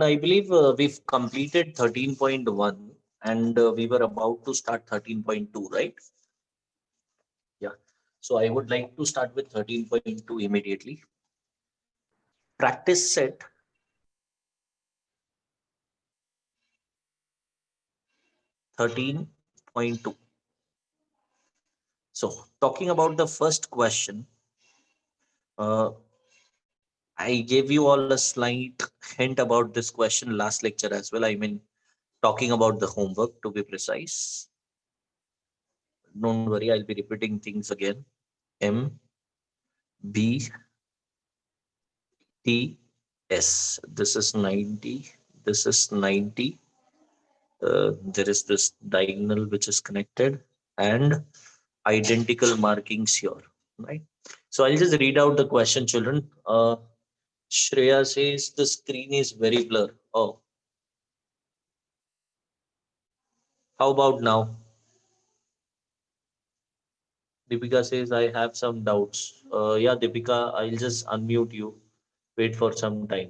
I believe we've completed 13.1 and we were about to start 13.2, right? Yeah. So I would like to start with 13.2 immediately. Practice set 13.2. So talking about the first question, uh, I gave you all a slight hint about this question last lecture as well. I mean, talking about the homework to be precise. Don't worry, I'll be repeating things again. M B T S. This is 90. This is 90. There is this diagonal which is connected and identical markings here, right? So I'll just read out the question, children. Shreya says the screen is very blur. Oh, how about now? Deepika says I have some doubts. Yeah, Deepika, I'll just unmute you. Wait for some time.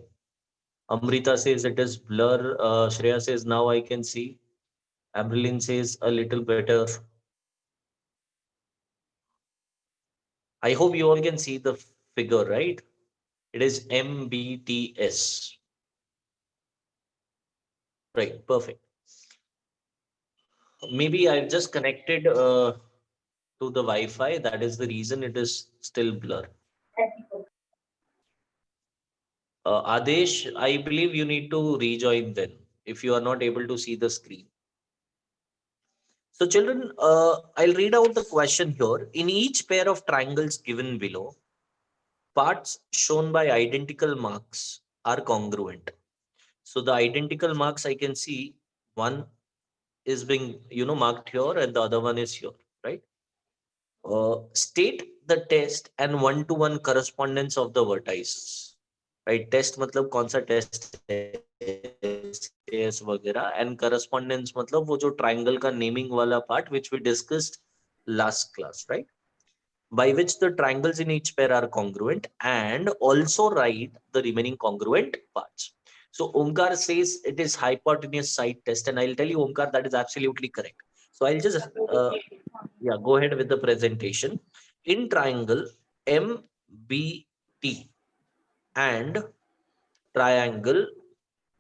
Amrita says it is blur. Shreya says now I can see. Amberlin says a little better. I hope you all can see the figure, right? It is MBTS. Right, perfect. Maybe I've just connected to the Wi-Fi. That is the reason it is still blur. Adesh, I believe you need to rejoin then if you are not able to see the screen. So, children, I'll read out the question here. In each pair of triangles given below, parts shown by identical marks are congruent. So, the identical marks I can see one is being marked here and the other one is here, right? State the test and one-to-one correspondence of the vertices, right? Test मतलब कौन सा test है SAS वगैरह and correspondence मतलब वो जो triangle का naming वाला part which we discussed last class, right? By which the triangles in each pair are congruent and also write the remaining congruent parts. So Omkar says it is hypotenuse side test, and I'll tell you, Omkar, that is absolutely correct. So I'll just yeah, go ahead with the presentation. In triangle MBT and triangle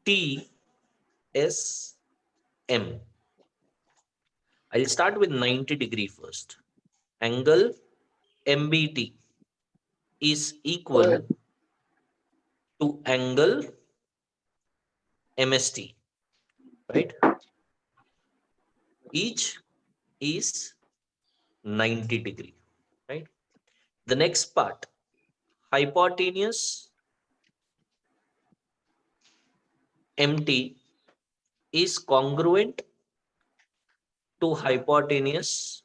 TSM, I'll start with 90-degree first. Angle MBT is equal to angle MST, right? Each is 90-degree, right? The next part, hypotenuse MT is congruent to hypotenuse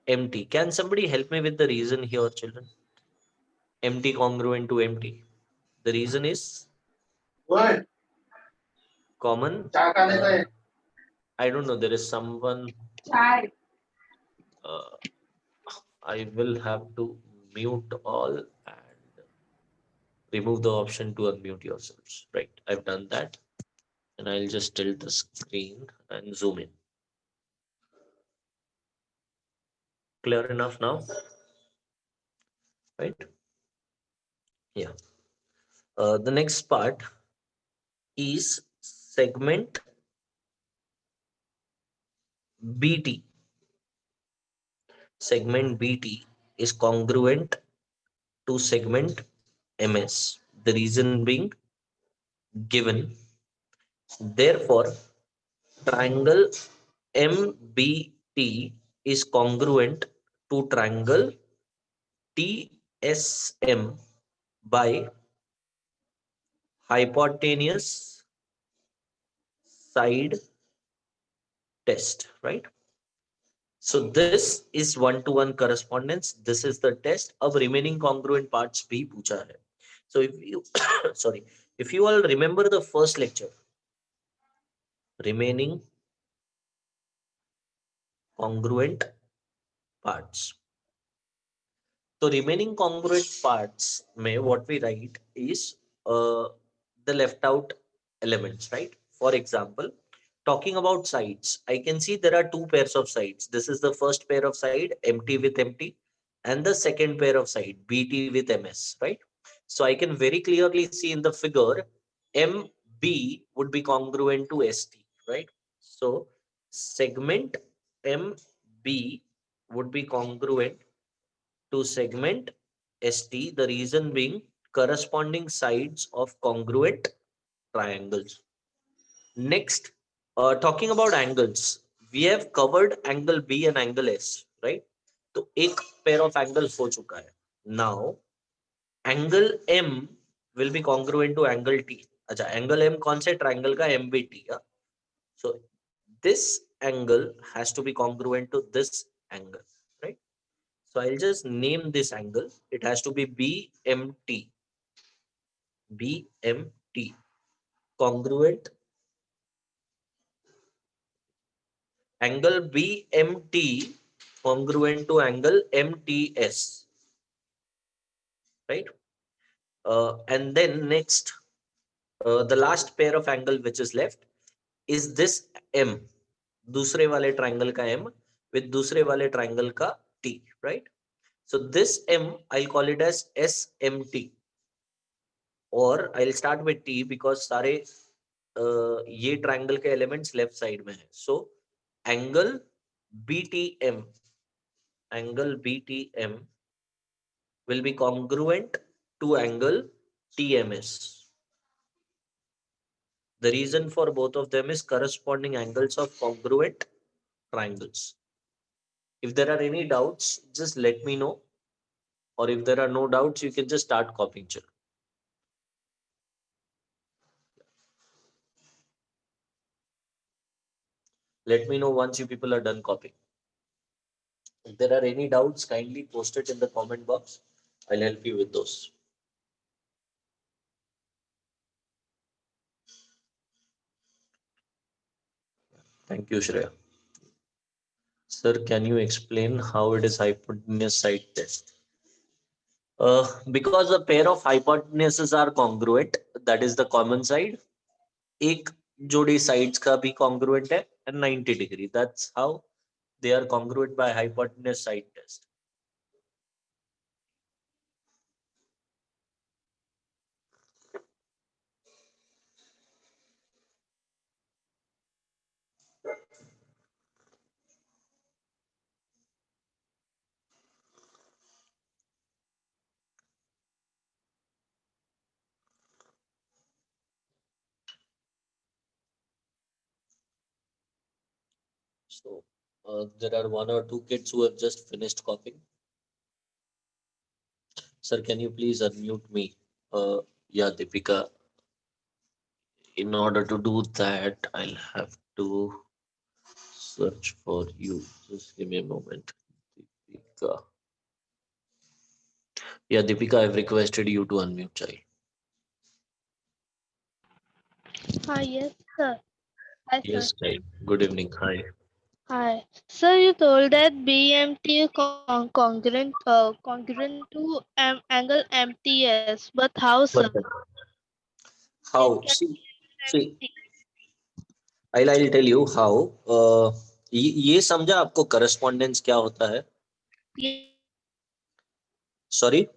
MT. Can somebody help me with the reason here, children? MT congruent to MT. The reason is common. I don't know. There is someone. Uh, I will have to mute all and remove the option to unmute yourselves. Right. I've done that. And I'll just tilt the screen and zoom in. Clear enough now? Right? Yeah. The next part is segment BT. Segment BT is congruent to segment MS. The reason being given. Therefore, triangle MBT is congruent to triangle TSM by hypotenuse side test, right? So this is one-to-one correspondence. This is the test of remaining congruent parts भी पूछा है. So if you sorry, if you all remember the first lecture, remaining congruent parts. So remaining congruent parts may what we write is the left out elements, right? For example, talking about sides, I can see there are two pairs of sides. This is the first pair of side, MT with MT, and the second pair of side, BT with MS, right? So I can very clearly see in the figure, MB would be congruent to ST, right? So segment MB would be congruent to segment ST, the reason being corresponding sides of congruent triangles. Next, talking about angles, we have covered angle B and angle S, right? तो एक pair of angles हो चुका है. Now, angle M will be congruent to angle T. अच्छा, angle M कौन से triangle का MBT का? So this angle has to be congruent to this angle, right? So I'll just name this angle. It has to be BMT. BMT. Congruent. Angle BMT congruent to angle MTS. Right? And then next, the last pair of angle which is left is this M. दूसरे वाले triangle का M with दूसरे वाले triangle का T. Right? So this M, I'll call it as SMT. और I'll start with T because सारे ये triangle के एलिमेंट्स लेफ्ट साइड में है. So angle BTM, angle BTM will be congruent to angle TMS. The reason for both of them is corresponding angles of congruent triangles. If there are any doubts, just let me know. Or if there are no doubts, you can just start copying. Let me know once you people are done copying. If there are any doubts, kindly post it in the comment box. I'll help you with those. Thank you, Shreya. Sir, can you explain how it is hypotenuse side test? Because a pair of hypotenuses are congruent, that is the common side. एक जोड़ी sides का भी congruent है and 90 degree. That's how they are congruent by hypotenuse side test. So there are one or two kids who have just finished copying. Sir, can you please unmute me? Yeah, Deepika. In order to do that, I'll have to search for you. Just give me a moment. Deepika. Yeah, Deepika, I've requested you to unmute, child. Hi, yes, sir. Hi, sir. Yes, child. Good evening. Hi. Hi. Sir, you told that BMT is congruent to angle MTS, but how, sir? One second. It How? can See, be I'll tell you how. ये समझा आपको correspondence क्या होता है? Sorry?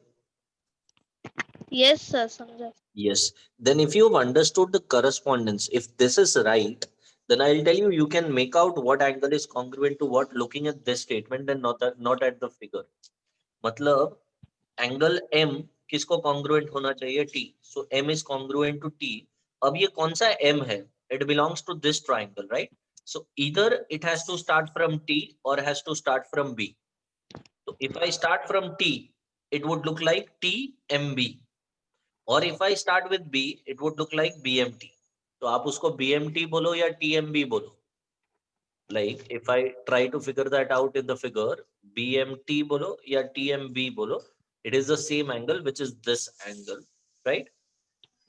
Yes, sir. समझा. Yes. Then if you've understood the correspondence, if this is right, then I'll tell you, you can make out what angle is congruent to what looking at this statement and not at the figure. मतलब angle M किसको congruent होना चाहिए T. So M is congruent to T. अब ये कौन सा M है? It belongs to this triangle, right? So either it has to start from T or has to start from B. So if I start from T, it would look like TMB. Or if I start with B, it would look like BMT. तो आप उसको BMT बोलो या TMB बोलो. Like if I try to figure that out in the figure, BMT bolo या TMB bolo, it is the same angle which is this angle, right?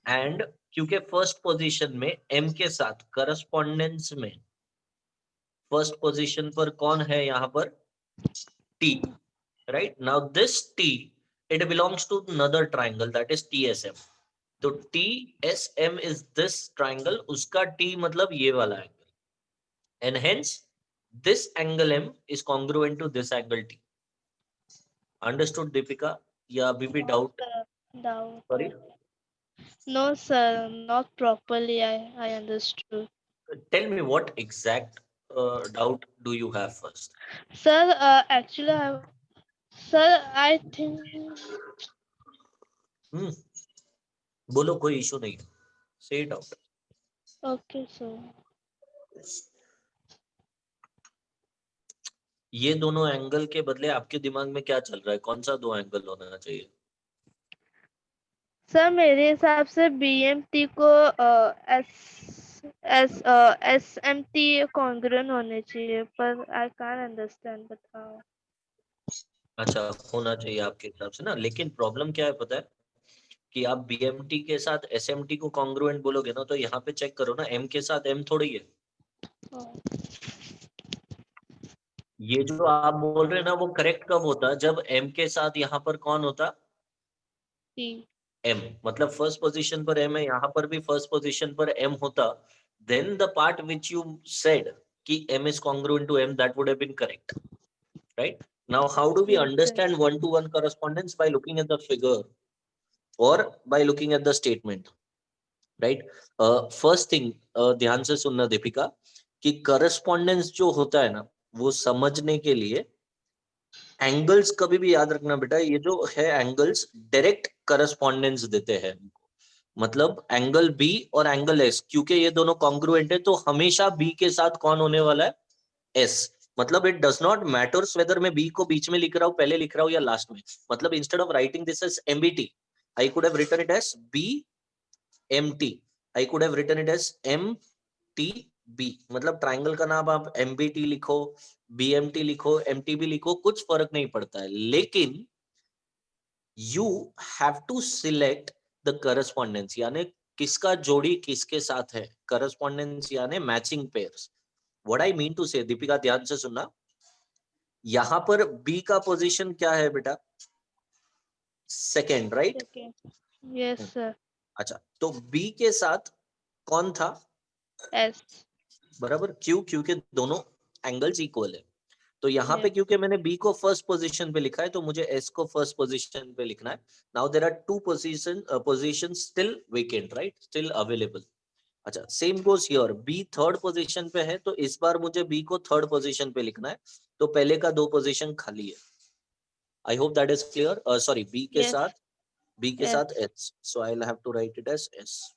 And क्योंकि first position में M के साथ correspondence में first position पर कौन है यहाँ पर T, right? Now this T, it belongs to another triangle that is TSM. तो TSM is this triangle, उसका T मतलब ये वाला angle, and hence this angle M is congruent to this angle T. Understood, Deepika? या अभी भी doubt? Doubt. Sorry. No, sir, not properly. I understood. Tell me what exact doubt do you have first? Sir, actually, sir, I think. Hmm. बोलो, कोई issue नहीं, say it out. Okay, sir. ये दोनों angle के बदले आपके दिमाग में क्या चल रहा है? कौन सा दो एंगल होना चाहिए? सर मेरे हिसाब से BMT को SMT कॉन्ग्रुएंट होने चाहिए, पर आई कांट अंडरस्टैंड, बताओ। अच्छा, होना चाहिए आपके हिसाब से ना, लेकिन प्रॉब्लम क्या है पता है कि आप BMT के साथ SMT को कॉन्ग्रुएंट बोलोगे ना, तो यहाँ पे चेक करो ना, M के साथ M थोड़ी है। ये जो आप बोल रहे हैं ना, वो करेक्ट कब होता जब M के साथ यहाँ पर कौन होता? M, मतलब फर्स्ट पोजीशन पर M है, यहाँ पर भी फर्स्ट पोजीशन पर M होता, then the part which you said कि M is congruent to M, that would have been correct, right? Now how do we Yes, sir. understand one-to-one correspondence? By looking at the figure or by looking at the statement, right? First thing, ध्यान से सुनना दीपिका, कि correspondence जो होता है ना, वो समझने के लिए एंगल्स कभी भी याद रखना बेटा, ये जो है एंगल्स डायरेक्ट करस्पॉन्डेंस देते हैं, मतलब एंगल बी और एंगल एस, क्योंकि ये दोनों कॉन्ग्रुएंट है, तो हमेशा बी के साथ कौन होने वाला है? एस। मतलब it does not matters whether मैं बी को बीच में लिख रहा हूं, पहले लिख रहा हूं या लास्ट में। मतलब instead of writing this as MBT, I could have written it as B M T, I could have written it as M T B. मतलब ट्राइंगल का नाम आप एमबीटी लिखो, बीएमटी लिखो, एमटीबी लिखो, कुछ फर्क नहीं पड़ता है, लेकिन you have to select the correspondence, यानी किसका जोड़ी किसके साथ है, करस्पॉन्डेंस यानी matching pairs. What I mean to say, Deepika ध्यान से सुनना, यहां पर बी का पोजीशन क्या है बेटा? Second, right? Yes sir. अच्छा, तो बी के साथ कौन था? एस। बराबर, क्यों? क्योंकि दोनों एंगल्स इक्वल है। तो यहाँ पे Yes. क्योंकि मैंने बी को फर्स्ट पोजीशन पे लिखा है, तो मुझे एस को फर्स्ट पोजीशन पे लिखना है। Now there are two position still vacant, right, still available. अच्छा, same goes here, B third position पे है, तो इस बार मुझे बी को थर्ड पोजीशन पे लिखना है, तो पहले का दो पोजीशन खाली है। I hope that is clear. Sorry, B के Yes. साथ Yes. S, so I will have to write it as S.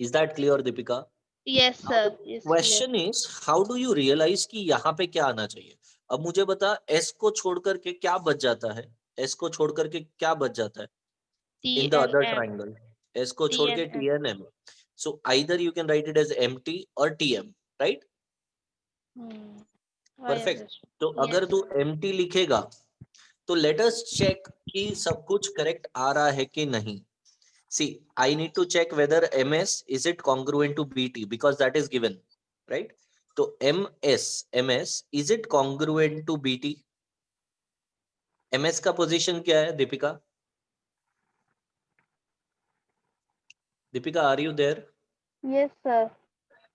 Is that clear Deepika? Yes, Now the sir. Yes, clear. question is, how do you realize कि यहाँ पे क्या आना चाहिए? अब मुझे बता, S को छोड़ करके क्या बच जाता है? S को छोड़ करके क्या बच जाता है T in the and other M. triangle? S को T छोड़ and के M. T and M. So either you can write it as MT or TM, right? Hmm. I Perfect. understood. तो Yes. अगर तू MT लिखेगा, तो let us check कि सब कुछ correct आ रहा है कि नहीं. See, I need to check whether MS is it congruent to BT because that is given, right? तो MS is it congruent to BT? MS का पोजीशन क्या है Deepika? Deepika, are you there? Yes, sir.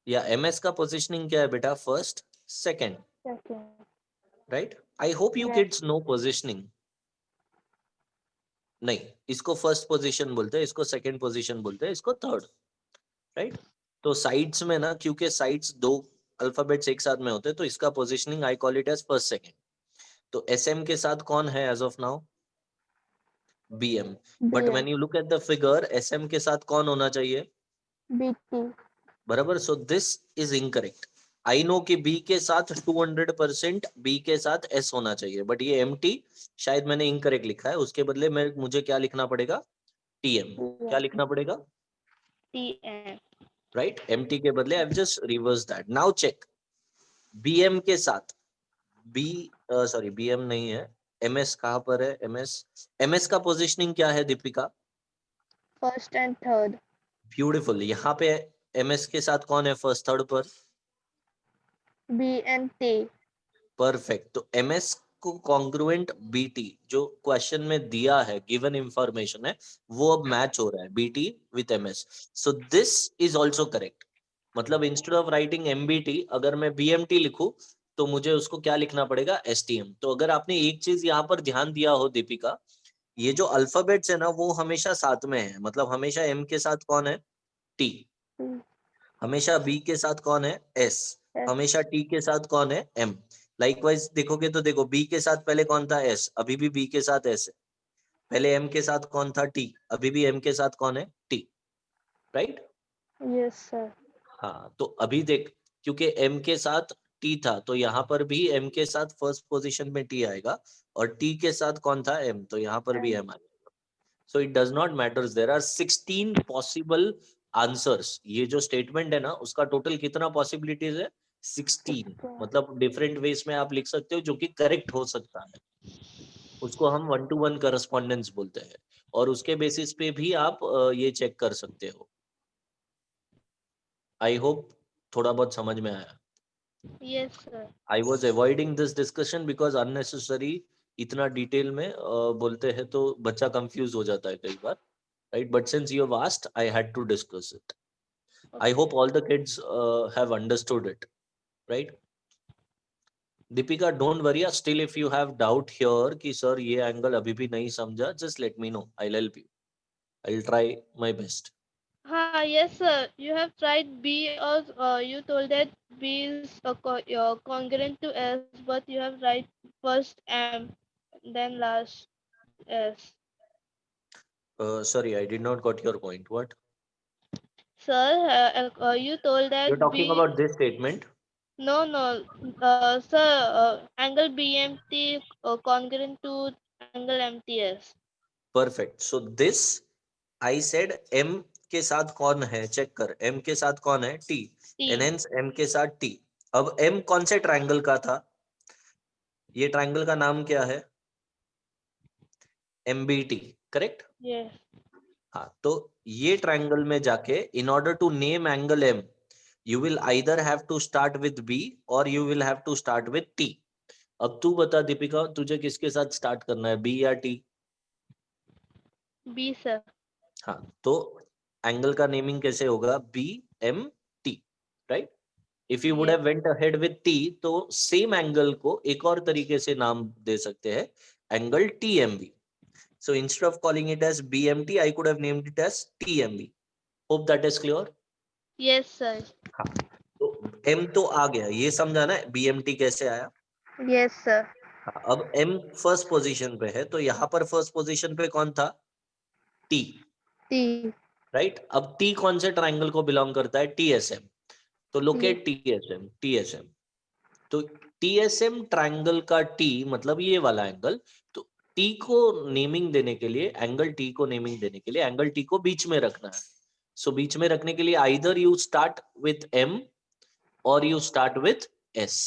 या MS का positioning क्या है बेटा? First, second, Second. Right? I hope you Yes. Kids no positioning. नहीं, इसको फर्स्ट पोजीशन बोलते हैं, इसको सेकंड पोजीशन बोलते हैं, इसको थर्ड, राइट? तो साइड्स में ना, क्योंकि साइड्स दो अल्फाबेट्स एक साथ में होते हैं, तो इसका positioning I call it as first second. तो SM के साथ कौन है as of now? BM। But BM. When you look at the figure, SM के साथ कौन होना चाहिए? BT. बराबर, so this is incorrect. I know कि B के साथ 200% B के साथ S होना चाहिए, बट ये MT शायद मैंने इनकरेक्ट लिखा है, उसके बदले में मुझे क्या लिखना पड़ेगा? TM। क्या लिखना पड़ेगा? TM. राइट, MT के बदले I just reverse that. Now check, BM के साथ सॉरी BM नहीं है, MS कहां पर है? MS का पोजीशनिंग क्या है Deepika? First and third. Beautiful. यहाँ पे MS के साथ कौन है फर्स्ट थर्ड पर? B and T. परफेक्ट। तो MS आपको कॉन्ग्रुएंट बीटी जो क्वेश्चन में दिया है, गिवन इंफॉर्मेशन है, वो अब मैच हो रहा है BT with MS. So this is also correct. मतलब इंस्टेड ऑफ राइटिंग एमबीटी अगर मैं बीएमटी लिखूं तो मुझे उसको क्या लिखना पड़ेगा, एसटीएम. तो अगर आपने एक चीज यहाँ पर ध्यान दिया हो दीपिका, ये जो अल्फाबेट्स है ना वो हमेशा साथ में है. मतलब हमेशा एम के साथ कौन है, टी. हमेशा बी के साथ कौन है, एस. हमेशा टी के साथ कौन है, एम. लाइकवाइज देखोगे तो देखो बी के साथ पहले कौन था, एस. अभी भी बी के साथ एस है. पहले एम के साथ कौन था, टी. अभी भी एम के साथ कौन है, टी. राइट. Yes sir. हाँ तो अभी देख, क्योंकि एम के साथ टी था तो यहाँ पर भी एम के साथ फर्स्ट पोजीशन में टी आएगा, और टी के साथ कौन था, एम. तो यहाँ पर भी एम आएगा. So it does not matter. There are 16 possible answers. ये जो स्टेटमेंट है ना उसका टोटल कितना पॉसिबिलिटीज है, 16. मतलब डिफरेंट वेज में आप लिख सकते हो जो कि करेक्ट हो सकता है. उसको हम 1-to-1 करस्पॉन्डेंस बोलते हैं, और उसके बेसिस पे भी आप ये चेक कर सकते हो. आई होप थोड़ा बहुत समझ में आया. Yes sir. I was avoiding this discussion because unnecessary इतना डिटेल में बोलते हैं तो बच्चा कंफ्यूज हो जाता है कई बार. Right, but since you have asked, I had to discuss it. I hope all the kids have understood it, right? Deepika, don't worry. Still, if you have doubt here, कि sir ये angle अभी भी नहीं समझा, just let me know. I'll help you. I'll try my best. हाँ, yes sir. You have tried B, or you told that B is congruent to S, but you have tried first M, then last S. Sorry, I did not got your point. What? Sir, you told You're that talking B. about this statement. No, no. Sir, angle BMT congruent to angle MTS. Perfect. So this I said M के साथ कौन है, check कर. M के साथ कौन है, T. T. And hence M के साथ T. अब M कौन से ट्रायंगल का था, ये ट्रायंगल का नाम क्या है, MBT. करेक्ट. Yes. हाँ तो ये ट्रायंगल में जाके in order to name angle M you will either have to start with B और you will have to start with T. अब तू बता दीपिका, तुझे किसके साथ स्टार्ट करना है, B या T? B, sir. हाँ तो एंगल का नेमिंग कैसे होगा, BMT. Right. If you would Yes. Have went ahead with T तो सेम एंगल को एक और तरीके से नाम दे सकते हैं, angle TMB. So instead of calling it as BMT, I could have named it as TMB. Hope that is clear. Yes, sir. हाँ तो M तो आ गया, ये समझा ना BMT कैसे आया. Yes, sir. हाँ, अब M फर्स्ट पोजीशन पे है तो यहाँ पर फर्स्ट पोजीशन पे कौन था, T. T. राइट. अब T कौन से ट्राइंगल को बिलोंग करता है, TSM. तो लोकेट TSM. TSM तो TSM ट्राइंगल का T मतलब ये वाला एंगल. तो T को नेमिंग देने के लिए, एंगल T को नेमिंग देने के लिए एंगल T को बीच में रखना है. सो बीच में रखने के लिए either you start with M और you start with S.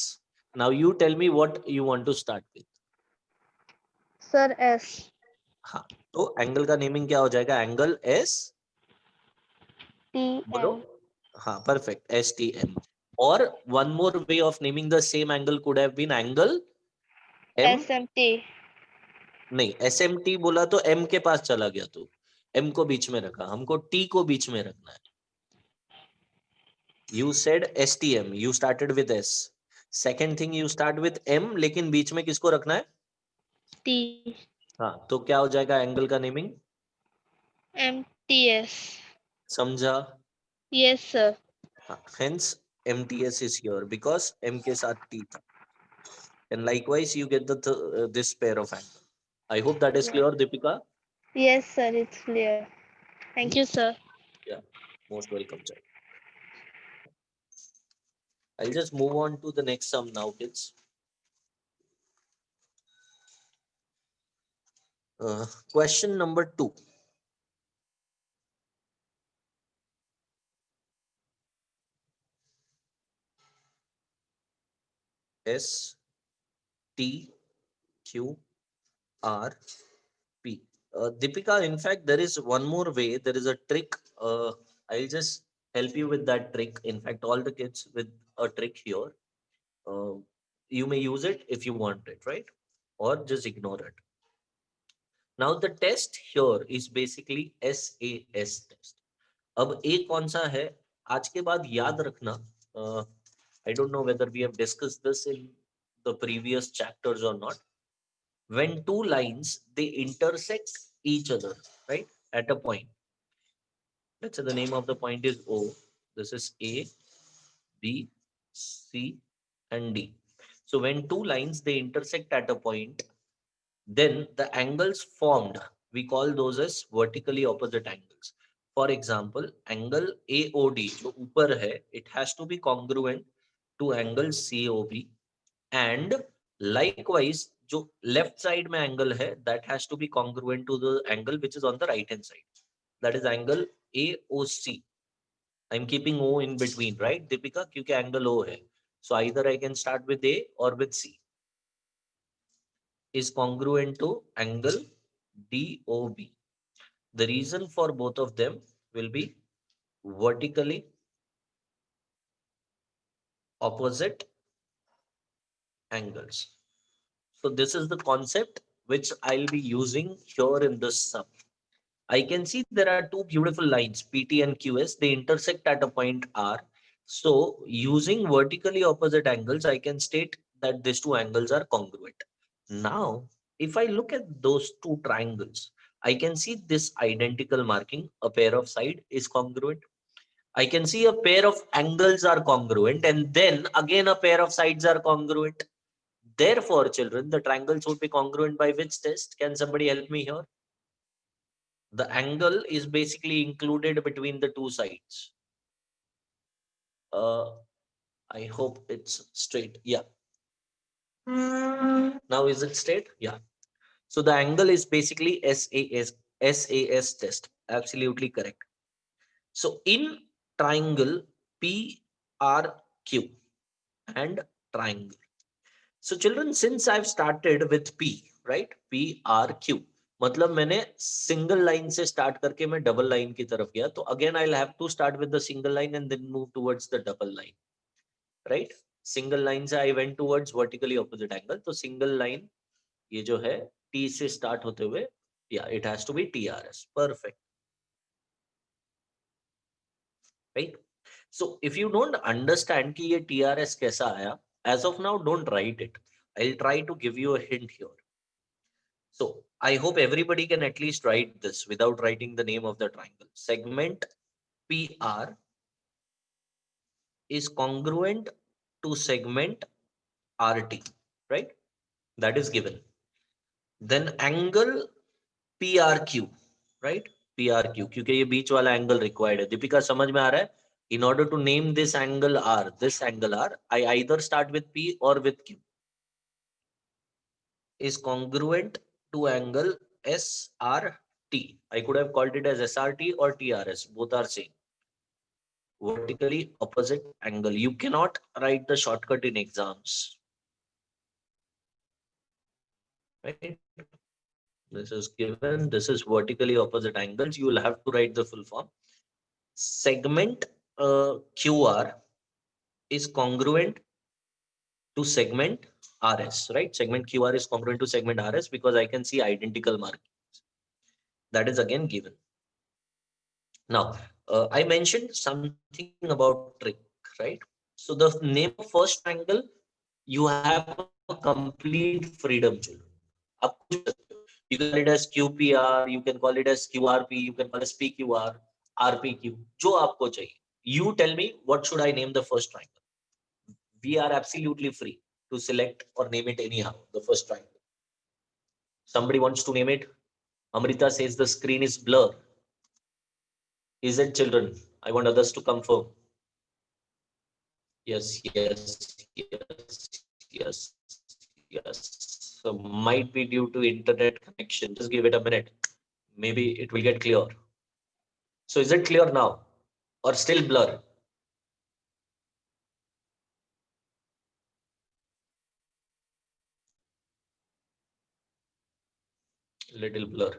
Now you tell me what you want to start with. Sir, S. हाँ तो एंगल का नेमिंग क्या हो जाएगा, एंगल S. T. बोलो. M. हाँ परफेक्ट, STM. और one more way of naming the same angle could have been angle M. SMT. नहीं, SMT बोला तो M के पास चला गया तू. M को बीच में रखा, हमको T को बीच में रखना है. You said STM, you started with S. Second thing you start with M, लेकिन बीच में किसको रखना है, T. हाँ तो क्या हो जाएगा एंगल का नेमिंग, MTS. समझा. Yes, sir. हाँ hence MTS is here because M के साथ T था. And likewise you get this pair of angle. I hope that is clear, Deepika. Yes, sir. It's clear. Thank you, sir. Yeah, most welcome, child. I'll just move on to the next sum now, kids. Question number 2. S, T, Q, R, P. Deepika, in fact, there is one more way. There is a trick. I'll just help you with that trick. In fact, all the kids with a trick here. You may use it if you want it, right? or just ignore it. Now the test here is basically SAS test. अब A कौन सा है? आज के बाद याद रखना. I don't know whether we have discussed this in the previous chapters or not. When two lines they intersect each other, right, at a point. Let's say the name of the point is O. This is A, B, C, and D. So when two lines they intersect at a point, then the angles formed, we call those as vertically opposite angles. For example, angle AOD, जो ऊपर है, it has to be congruent to angle COB, and likewise, जो left side में angle है, that has to be congruent to the angle which is on the right hand side. That is angle AOC. I'm keeping O in between, right, Deepika? क्योंकि angle O है. So either I can start with A or with C. Is congruent to angle DOB. The reason for both of them will be vertically opposite angles. So this is the concept which I'll be using here in this sum. I can see there are two beautiful lines, PT and QS. They intersect at a point R. So using vertically opposite angles, I can state that these two angles are congruent. Now, if I look at those two triangles, I can see this identical marking, a pair of side is congruent. I can see a pair of angles are congruent, and then again a pair of sides are congruent. Therefore, children, the triangles would be congruent by which test? Can somebody help me here? The angle is basically included between the two sides. I hope it's straight. Yeah. Now is it straight? Yeah. So the angle is basically SAS test. Absolutely correct. So in triangle PRQ and triangle. So children, since I've started with P, right? PRQ. मतलब मैंने single line से start करके मैं double line की तरफ गया, तो again I have to start with the single line and then move towards the double line, right. Single line से I went towards vertically opposite angle, तो सिंगल लाइन ये जो है टी से स्टार्ट होते हुए, या it has to be TRS. Perfect, right. So if you don't understand कि ये टीआरएस कैसा आया, as of now don't write it. I will try to give you a hint here. So I hope everybody can at least write this without writing the name of the triangle. Segment PR is congruent to segment RT, right? That is given. Then angle PRQ, right? PRQ, क्योंकि ये बीच वाला angle required है. दीपिका समझ में आ रहा है? In order to name this angle R, I either start with P or with Q. Is congruent to angle SRT. I could have called it as SRT or TRS. Both are same. Vertically opposite angle. You cannot write the shortcut in exams. Right? This is given. This is vertically opposite angles. You will have to write the full form. Segment QR is congruent to segment RS, right? Segment QR is congruent to segment RS because I can see identical markings. That is again given. Now, I mentioned something about trick, right? So the name of first triangle, you have a complete freedom, children. You can call it as QPR, you can call it as QRP, you can call it as PQR, RPQ, जो आपको चाहिए. You tell me what should I name the first triangle. We are absolutely free to select or name it anyhow, the first triangle. Somebody wants to name it. Amrita says the screen is blur. Is it, children? I want others to confirm. Yes, yes, yes, yes, yes. So might be due to internet connection. Just give it a minute. Maybe it will get clear. So is it clear now or still blur? Little blur.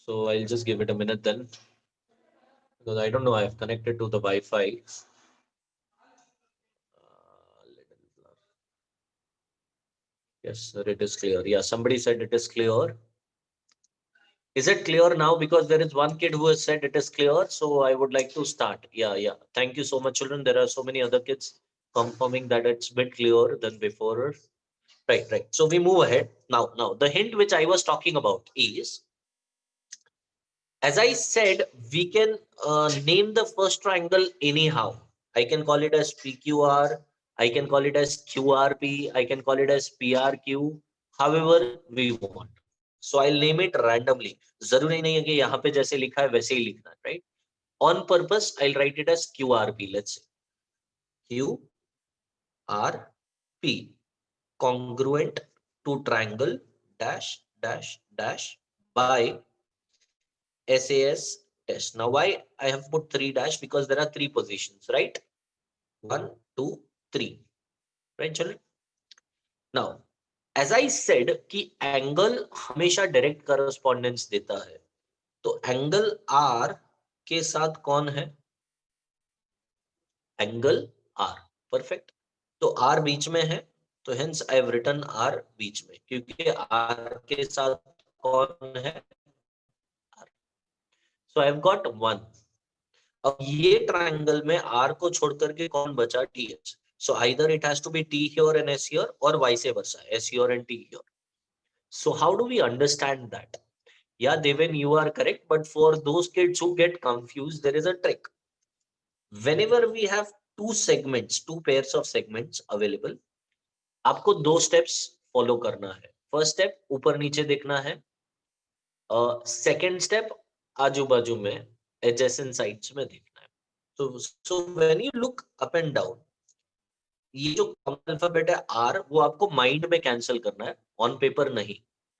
So I'll just give it a minute then, because I don't know. I've connected to the Wi-Fi. Little blur. Yes, sir, it is clear. Yeah, somebody said it is clear. Is it clear now? Because there is one kid who has said it is clear. So I would like to start. Yeah, yeah. Thank you so much, children. There are so many other kids confirming that it's a bit clearer than before. Right, right. So we move ahead. Now, the hint which I was talking about is, as I said, we can name the first triangle anyhow. I can call it as PQR. I can call it as QRP. I can call it as PRQ. However we want. So I'll name it randomly. जरूरी नहीं है कि यहाँ पे जैसे लिखा है वैसे ही लिखना है, right? On purpose, I'll write it as QRP. Let's say QRP, congruent to triangle dash dash dash by SAS test. Now, why I have put 3 dash? Because there are 3 positions, right? 1, 2, 3. Right, children? Now, as I said कि angle हमेशा direct correspondence देता है, तो angle R के साथ कौन है? Angle R. Perfect. तो आर बीच में है, तो hence I have written R बीच में, क्योंकि आर के साथ कौन है? So I have got 1. अब ये ट्रायंगल में आर को छोड़ करके कौन बचा? T H. So either it has to be T here and S here, or vice versa, S here and T here. So how do we understand that? Yeah, Deven, you are correct. But for those kids who get confused, there is a trick. Whenever we have two segments, two pairs of segments available, आपको दो steps follow करना है. First step, ऊपर नीचे देखना है. Second step, आजू बाजू में adjacent sides में देखना है. So when you look up and down, ये जो अल्फाबेट है आर, वो आपको माइंड में कैंसिल करना है, ऑन पेपर नहीं.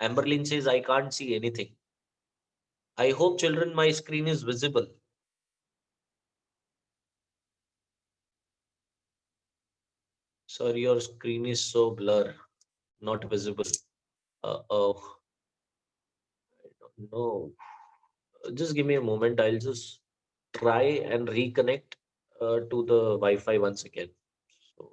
Amberlin says I can't see anything. I hope children my screen is visible. Sir your screen is so blur, not visible. Oh, I don't know. Just give me a moment. I'll just try and reconnect to the Wi-Fi once again. So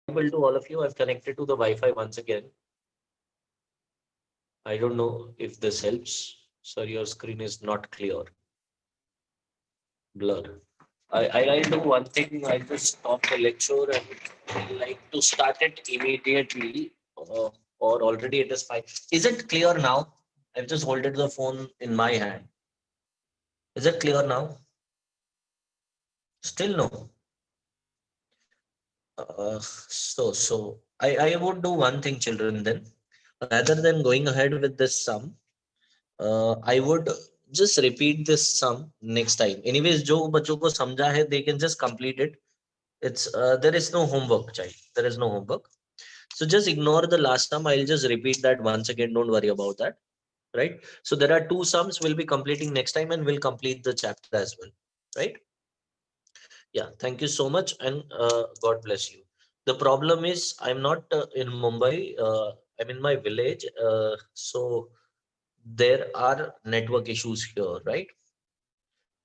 able to all of you, I've connected to the Wi-Fi once again. I don't know if this helps. Sir, your screen is not clear. Blur. I'll do one thing. I'll just stop the lecture and I'd like to start it immediately. Or already it is fine. Is it clear now? I've just holded the phone in my hand. Is it clear now? Still no. So I would do one thing, children, then. Rather than going ahead with this sum, I would just repeat this sum next time. Anyways, जो बच्चों को समझा है, they can just complete it. It's there is no homework, child. There is no homework. So just ignore the last sum. I'll just repeat that once again. Don't worry about that. Right. So there are 2 sums we'll be completing next time, and we'll complete the chapter as well. Right. Yeah. Thank you so much, and God bless you. The problem is I'm not in Mumbai. I'm in my village. So there are network issues here, right?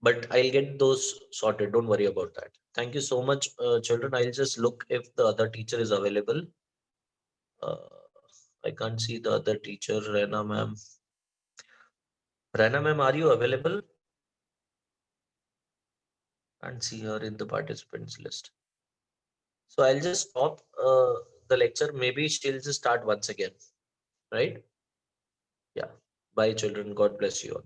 But I'll get those sorted. Don't worry about that. Thank you so much, children. I'll just look if the other teacher is available. Uh, I can't see the other teacher, Rena ma'am. Rena ma'am, are you available? Can't see her in the participants list. So I'll just stop the lecture. Maybe she'll just start once again, right? Yeah. Bye, children. God bless you all.